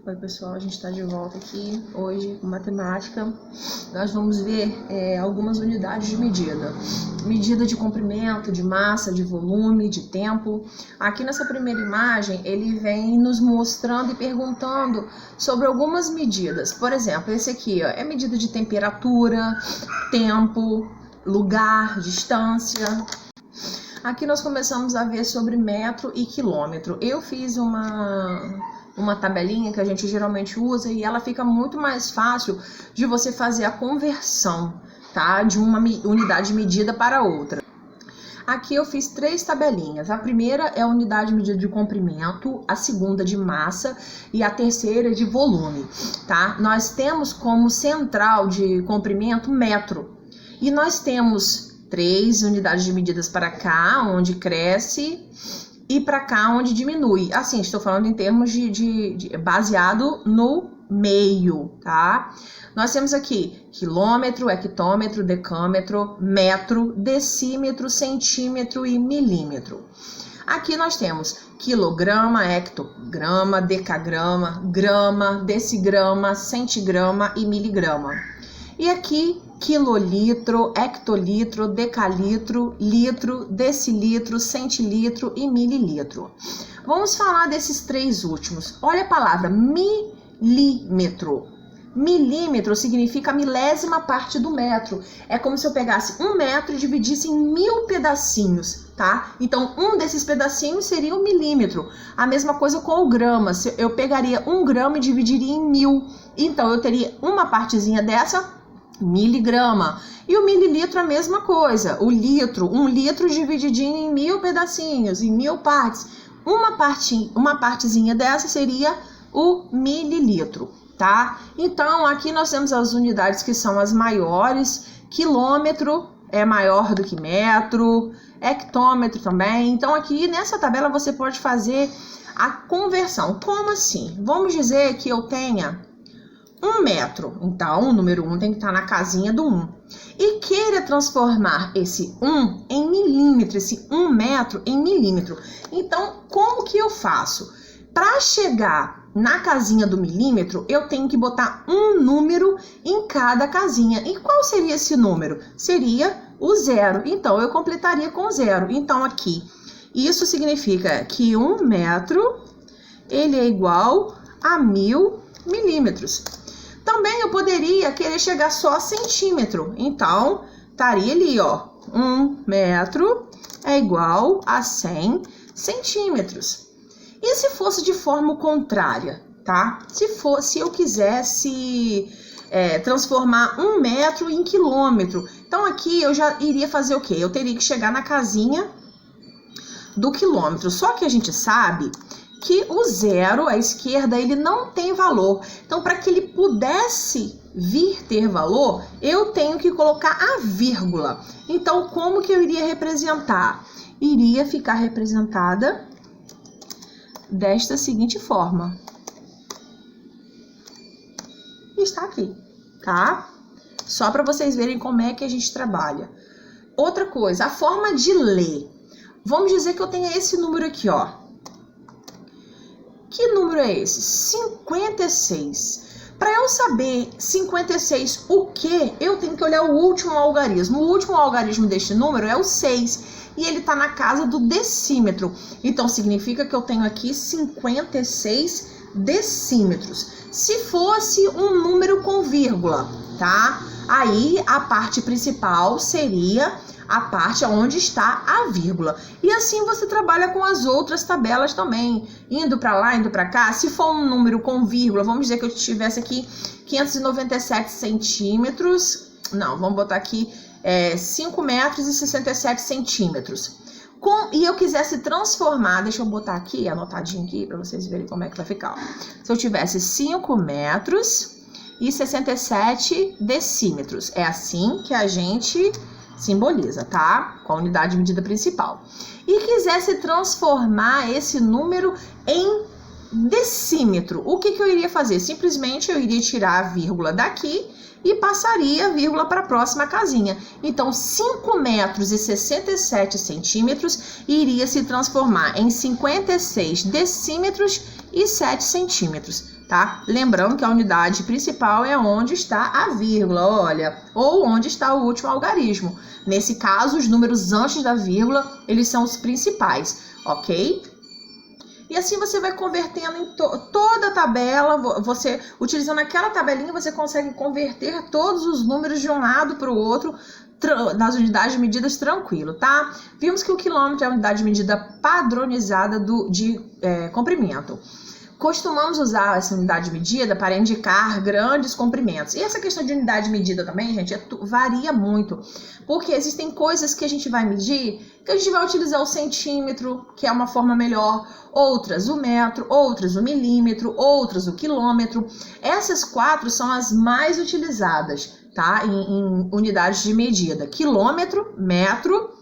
Oi pessoal, a gente está de volta aqui hoje com matemática. Nós vamos ver algumas unidades de medida. Medida de comprimento, de massa, de volume, de tempo. Aqui nessa primeira imagem ele vem nos mostrando e perguntando sobre algumas medidas. Por exemplo, esse aqui ó, é medida de temperatura, tempo, lugar, distância. Aqui nós começamos a ver sobre metro e quilômetro. Eu fiz uma tabelinha que a gente geralmente usa e ela fica muito mais fácil de você fazer a conversão, tá? De uma unidade de medida para outra. Aqui eu fiz 3 tabelinhas. A primeira é a unidade de medida de comprimento, a segunda de massa e a terceira de volume, tá? Nós temos como central de comprimento metro e nós temos 3 unidades de medidas para cá, onde cresce, e para cá, onde diminui. Assim, estou falando em termos baseado no meio, tá? Nós temos aqui quilômetro, hectômetro, decâmetro, metro, decímetro, centímetro e milímetro. Aqui nós temos quilograma, hectograma, decagrama, grama, decigrama, centigrama e miligrama. E aqui quilolitro, hectolitro, decalitro, litro, decilitro, centilitro e mililitro. Vamos falar desses 3 últimos. Olha a palavra milímetro. Milímetro significa a milésima parte do metro. É como se eu pegasse 1 metro e dividisse em 1000 pedacinhos, tá? Então, um desses pedacinhos seria 1 milímetro. A mesma coisa com o grama. Eu pegaria 1 grama e dividiria em 1000. Então, eu teria uma partezinha dessa, miligrama. E o mililitro a mesma coisa. O litro, 1 litro divididinho em 1000 pedacinhos, em 1000 partes. Uma partezinha dessa seria o mililitro, tá? Então, aqui nós temos as unidades que são as maiores. Quilômetro é maior do que metro, hectômetro também. Então, aqui nessa tabela você pode fazer a conversão. Como assim? Vamos dizer que eu tenha 1 metro, então o número 1 tem que estar na casinha do 1. E queira transformar esse 1 em milímetro, esse 1 metro em milímetro. Então, como que eu faço? Para chegar na casinha do milímetro, eu tenho que botar um número em cada casinha. E qual seria esse número? Seria o 0. Então, eu completaria com 0. Então, aqui, isso significa que 1 metro, ele é igual a 1000 milímetros. Também eu poderia querer chegar só a centímetro. Então, estaria ali, ó, 1 metro é igual a 100 centímetros. E se fosse de forma contrária, tá? Se eu quisesse transformar 1 metro em quilômetro, então aqui eu já iria fazer o quê? Eu teria que chegar na casinha do quilômetro. Só que a gente sabe que o 0 à esquerda, ele não tem valor. Então, para que ele pudesse vir ter valor, eu tenho que colocar a vírgula. Então, como que eu iria representar? Iria ficar representada desta seguinte forma. Está aqui, tá? Só para vocês verem como é que a gente trabalha. Outra coisa, a forma de ler. Vamos dizer que eu tenha esse número aqui, ó. Que número é esse? 56. Para eu saber 56 o que, eu tenho que olhar o último algarismo. O último algarismo deste número é o 6. E ele está na casa do decímetro. Então, significa que eu tenho aqui 56 decímetros. Se fosse um número com vírgula, tá? Aí, a parte principal seria a parte onde está a vírgula. E assim você trabalha com as outras tabelas também, indo para lá, indo para cá. Se for um número com vírgula, vamos dizer que eu tivesse aqui 597 centímetros, não, vamos botar aqui 5 metros e 67 centímetros. E eu quisesse transformar, deixa eu botar aqui, anotadinho aqui, para vocês verem como é que vai ficar. Ó. Se eu tivesse 5 metros e 67 decímetros, é assim que a gente simboliza, tá? Com a unidade de medida principal. E quisesse transformar esse número em decímetro, o que eu iria fazer? Simplesmente eu iria tirar a vírgula daqui e passaria a vírgula para a próxima casinha. Então, 5 metros e 67 centímetros iria se transformar em 56 decímetros e 7 centímetros. tá? Lembrando que a unidade principal é onde está a vírgula, olha, ou onde está o último algarismo. Nesse caso, os números antes da vírgula, eles são os principais, ok? E assim você vai convertendo em toda a tabela, você utilizando aquela tabelinha, você consegue converter todos os números de um lado para o outro, nas unidades de medidas tranquilo, tá? Vimos que o quilômetro é a unidade de medida padronizada de comprimento. Costumamos usar essa unidade de medida para indicar grandes comprimentos. E essa questão de unidade de medida também, gente, varia muito. Porque existem coisas que a gente vai medir, que a gente vai utilizar o centímetro, que é uma forma melhor, outras o metro, outras o milímetro, outras o quilômetro. Essas 4 são as mais utilizadas, tá? Em unidades de medida: quilômetro, metro,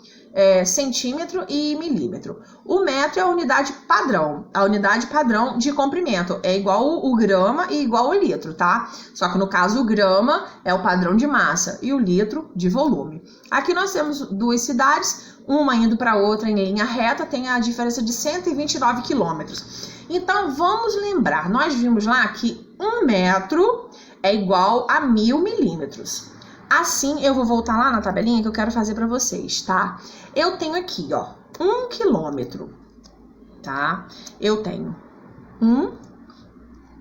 centímetro e milímetro. O metro é a unidade padrão de comprimento. É igual o grama e igual o litro, tá? Só que no caso o grama é o padrão de massa e o litro de volume. Aqui nós temos 2 cidades, uma indo para outra em linha reta, tem a diferença de 129 quilômetros. Então vamos lembrar, nós vimos lá que 1 metro é igual a 1000 milímetros. Assim, eu vou voltar lá na tabelinha que eu quero fazer para vocês, tá? Eu tenho aqui, ó, 1 quilômetro, tá? Eu tenho 1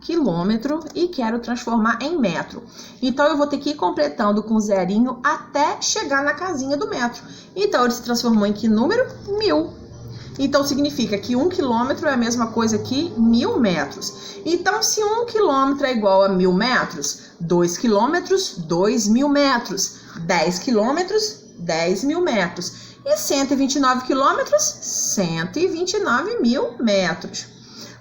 quilômetro e quero transformar em metro. Então, eu vou ter que ir completando com zerinho até chegar na casinha do metro. Então, ele se transformou em que número? 1000. Então, significa que 1 quilômetro é a mesma coisa que 1000 metros. Então, se 1 quilômetro é igual a 1000 metros, 2 quilômetros, 2000 metros. 10 quilômetros, 10.000 metros. E 129 quilômetros, 129.000 metros.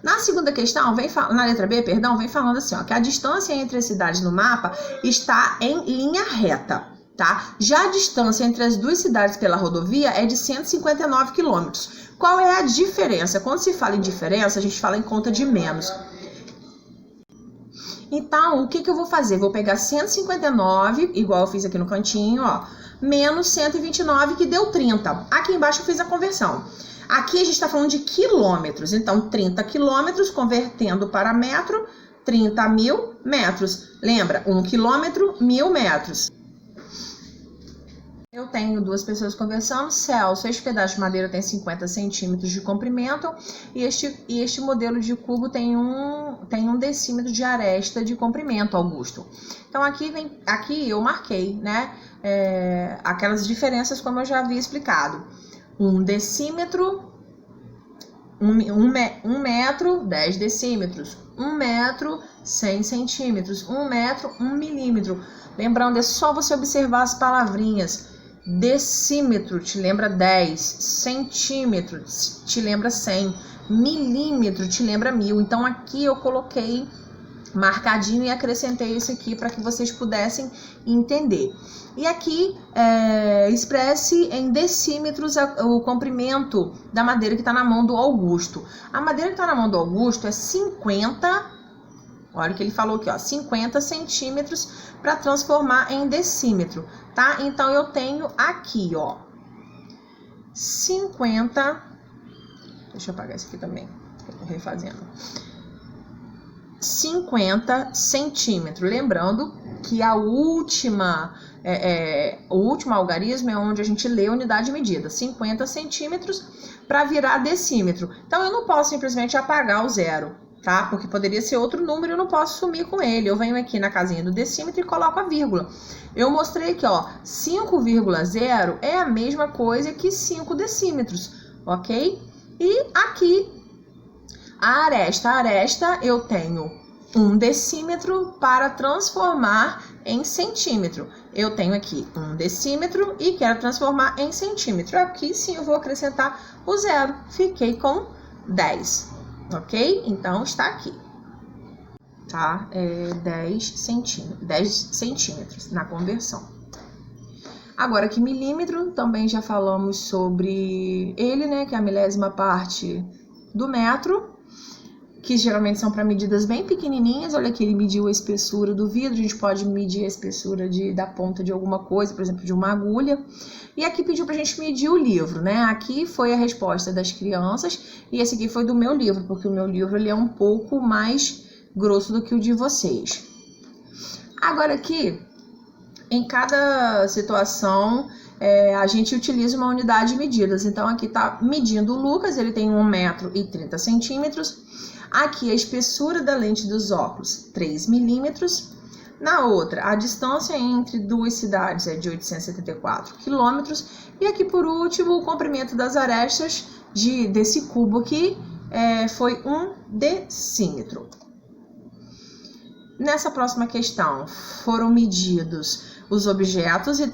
Na segunda questão, na letra B, perdão, vem falando assim, ó, que a distância entre as cidades no mapa está em linha reta, tá? Já a distância entre as 2 cidades pela rodovia é de 159 quilômetros. Qual é a diferença? Quando se fala em diferença, a gente fala em conta de menos. Então, o que eu vou fazer? Vou pegar 159, igual eu fiz aqui no cantinho, ó, menos 129, que deu 30. Aqui embaixo eu fiz a conversão. Aqui a gente está falando de quilômetros. Então, 30 quilômetros, convertendo para metro, 30.000 metros. Lembra? 1 quilômetro, 1000 metros. Eu tenho 2 pessoas conversando. Celso, este pedaço de madeira tem 50 centímetros de comprimento e este modelo de cubo tem um decímetro de aresta de comprimento, Augusto. Então, aqui eu marquei, né, aquelas diferenças como eu já havia explicado. 1 decímetro, 1 metro, 10 decímetros. 1 metro, 100 centímetros. 1 metro, 1 milímetro. Lembrando, é só você observar as palavrinhas. Decímetro te lembra 10, centímetro te lembra 100, milímetro te lembra 1000. Então aqui eu coloquei marcadinho e acrescentei isso aqui para que vocês pudessem entender. E aqui expresse em decímetros o comprimento da madeira que está na mão do Augusto. A madeira que está na mão do Augusto é 50. Olha o que ele falou aqui, ó, 50 centímetros para transformar em decímetro, tá? Então, eu tenho aqui, ó, 50... Deixa eu apagar isso aqui também, refazendo. 50 centímetros. Lembrando que o último algarismo é onde a gente lê a unidade de medida. 50 centímetros para virar decímetro. Então, eu não posso simplesmente apagar o zero, tá? Porque poderia ser outro número e eu não posso sumir com ele. Eu venho aqui na casinha do decímetro e coloco a vírgula. Eu mostrei aqui, ó, 5,0 é a mesma coisa que 5 decímetros, ok? E aqui, a aresta eu tenho 1 decímetro para transformar em centímetro. Eu tenho aqui 1 decímetro e quero transformar em centímetro. Aqui sim eu vou acrescentar o zero. Fiquei com 10. Ok? Então, está aqui, tá? 10 centímetros na conversão. Agora, aqui milímetro, também já falamos sobre ele, né? Que é a milésima parte do metro, que geralmente são para medidas bem pequenininhas. Olha aqui, ele mediu a espessura do vidro, a gente pode medir a espessura da ponta de alguma coisa, por exemplo, de uma agulha. E aqui pediu pra gente medir o livro, né? Aqui foi a resposta das crianças e esse aqui foi do meu livro, porque o meu livro ele é um pouco mais grosso do que o de vocês. Agora aqui, em cada situação, a gente utiliza uma unidade de medidas. Então, aqui está medindo o Lucas, ele tem 1,30 m. Aqui, a espessura da lente dos óculos, 3 milímetros. Na outra, a distância entre duas cidades é de 874 quilômetros. E aqui, por último, o comprimento das arestas desse cubo aqui foi 1 decímetro. Nessa próxima questão, foram medidos os objetos e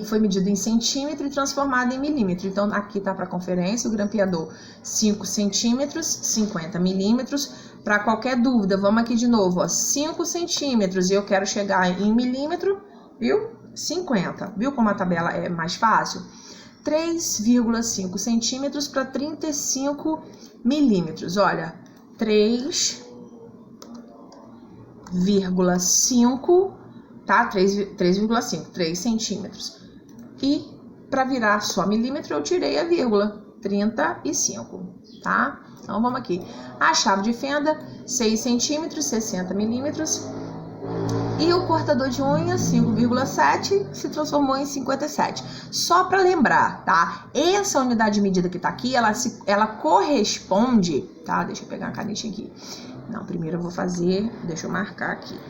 foi medido em centímetro e transformado em milímetro. Então, aqui está para conferência, o grampeador 5 centímetros, 50 milímetros. Para qualquer dúvida, vamos aqui de novo, ó, 5 centímetros e eu quero chegar em milímetro, viu? 50. Viu como a tabela é mais fácil? 3,5 centímetros para 35 milímetros. Olha, 3,5, tá? 3,5, 3 centímetros. E para virar só milímetro, eu tirei a vírgula, 35, tá? Então, vamos aqui. A chave de fenda, 6 centímetros, 60 milímetros. E o cortador de unha, 5,7, se transformou em 57. Só para lembrar, tá? Essa unidade de medida que tá aqui, ela corresponde, tá? Deixa eu pegar uma canetinha aqui. Não, primeiro eu vou fazer, deixa eu marcar aqui.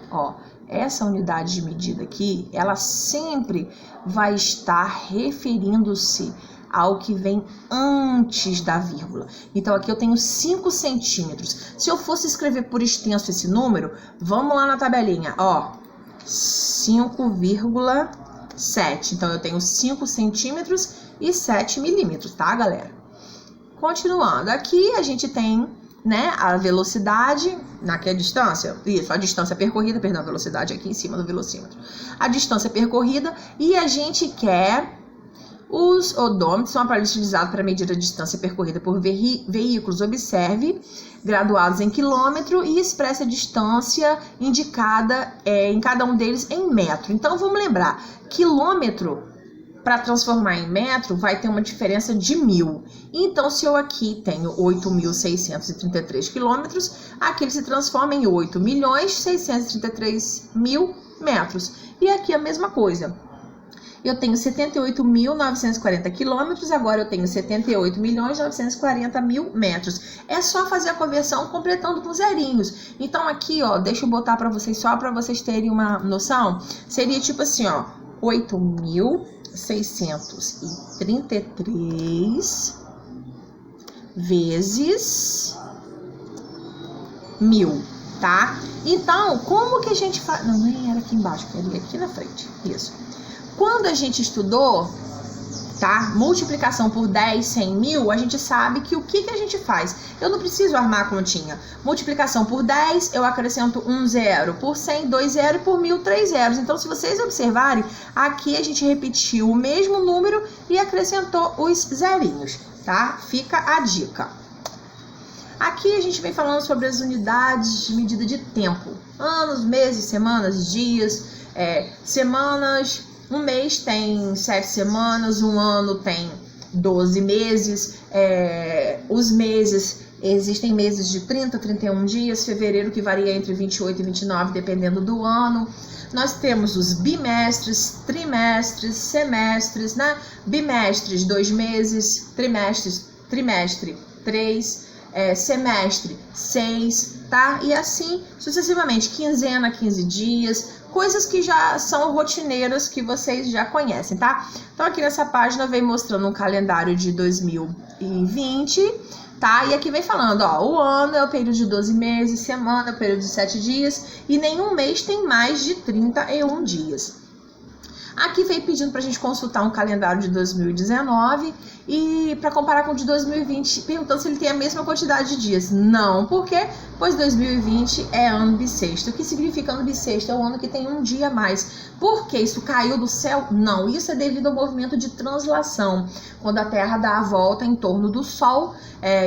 Ó, essa unidade de medida aqui, ela sempre vai estar referindo-se ao que vem antes da vírgula. Então, aqui eu tenho 5 centímetros. Se eu fosse escrever por extenso esse número, vamos lá na tabelinha, ó, 5,7. Então, eu tenho 5 centímetros e 7 milímetros, tá, galera? Continuando, aqui a gente tem, né, a velocidade, aqui a distância, isso, a distância percorrida, perdão, a velocidade aqui em cima do velocímetro. A distância percorrida e a gente quer... Os odômetros são aparelhos utilizados para medir a distância percorrida por veículos. Observe, graduados em quilômetro e expressa a distância indicada em cada um deles em metro. Então, vamos lembrar, quilômetro, para transformar em metro, vai ter uma diferença de 1000. Então, se eu aqui tenho 8.633 quilômetros, aqui ele se transforma em 8.633.000 metros. E aqui a mesma coisa. Eu tenho 78.940 quilômetros, agora eu tenho 78.940.000 metros. É só fazer a conversão completando com zerinhos. Então aqui, ó, deixa eu botar para vocês só para vocês terem uma noção. Seria tipo assim, ó, 8.633 vezes 1000, tá? Então, como que a gente faz... Não, nem era aqui embaixo, era aqui na frente. Isso. Quando a gente estudou, tá, multiplicação por 10, 100 mil, a gente sabe que o que a gente faz? Eu não preciso armar a continha. Multiplicação por 10, eu acrescento 1 zero. Por 100, 2 zeros. Por 1000, 3 zeros. Então, se vocês observarem, aqui a gente repetiu o mesmo número e acrescentou os zerinhos, tá? Fica a dica. Aqui a gente vem falando sobre as unidades de medida de tempo. Anos, meses, semanas, dias, semanas... Um mês tem 7 semanas, um ano tem 12 meses, os meses, existem meses de 30 a 31 dias, fevereiro que varia entre 28 e 29, dependendo do ano. Nós temos os bimestres, trimestres, semestres, né? Bimestres, 2 meses, trimestre, 3, semestre, 6, tá? E assim sucessivamente, quinzena, 15 dias, coisas que já são rotineiras, que vocês já conhecem, tá? Então, aqui nessa página vem mostrando um calendário de 2020, tá? E aqui vem falando, ó, o ano é o período de 12 meses, semana é o período de 7 dias, e nenhum mês tem mais de 31 dias. Aqui vem pedindo pra gente consultar um calendário de 2019 e para comparar com o de 2020, perguntando se ele tem a mesma quantidade de dias. Não, por quê? Pois 2020 é ano bissexto. O que significa ano bissexto? É o ano que tem um dia a mais. Por que isso caiu do céu? Não, isso é devido ao movimento de translação, quando a Terra dá a volta em torno do Sol,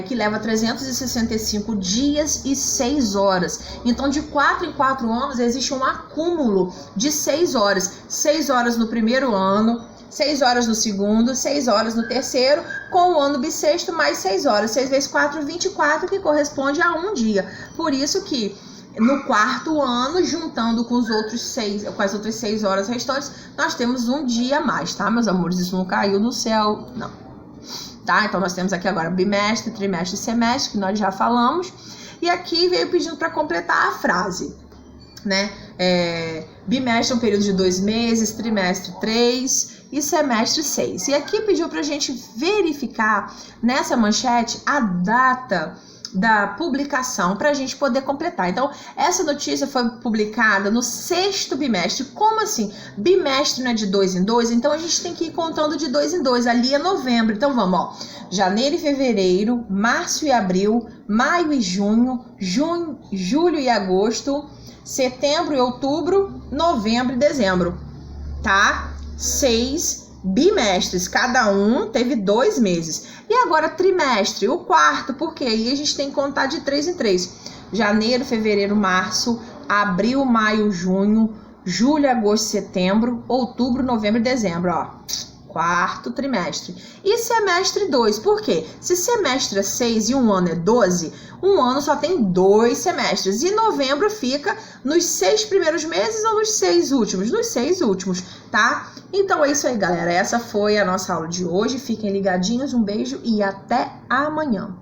que leva 365 dias e 6 horas. Então, de 4 em 4 anos, existe um acúmulo de 6 horas. 6 horas no primeiro ano, 6 horas no segundo, 6 horas no terceiro, com o ano bissexto mais 6 horas. 6 vezes 4, 24, que corresponde a um dia. Por isso que no quarto ano, juntando com as outras 6 horas restantes, nós temos um dia a mais, tá, meus amores? Isso não caiu do céu, não. Tá? Então nós temos aqui agora bimestre, trimestre e semestre, que nós já falamos. E aqui veio pedindo para completar a frase, né? Bimestre é um período de 2 meses, trimestre 3 e semestre 6. E aqui pediu pra gente verificar nessa manchete a data da publicação para a gente poder completar. Então, essa notícia foi publicada no 6º bimestre. Como assim? Bimestre não é de 2 em 2, então a gente tem que ir contando de 2 em 2. Ali é novembro. Então vamos, ó. Janeiro e fevereiro, março e abril, maio e junho, julho e agosto, setembro e outubro, novembro e dezembro. Tá? 6 bimestres, cada um teve 2 meses. E agora trimestre, o quarto, porque aí a gente tem que contar de 3 em 3. Janeiro, fevereiro, março, abril, maio, junho, julho, agosto, setembro, outubro, novembro e dezembro, ó. Quarto trimestre. E semestre 2, por quê? Se semestre é 6 e um ano é 12, um ano só tem 2 semestres. E novembro fica nos 6 primeiros meses ou nos 6 últimos? Nos 6 últimos, tá? Então é isso aí, galera. Essa foi a nossa aula de hoje. Fiquem ligadinhos, um beijo e até amanhã.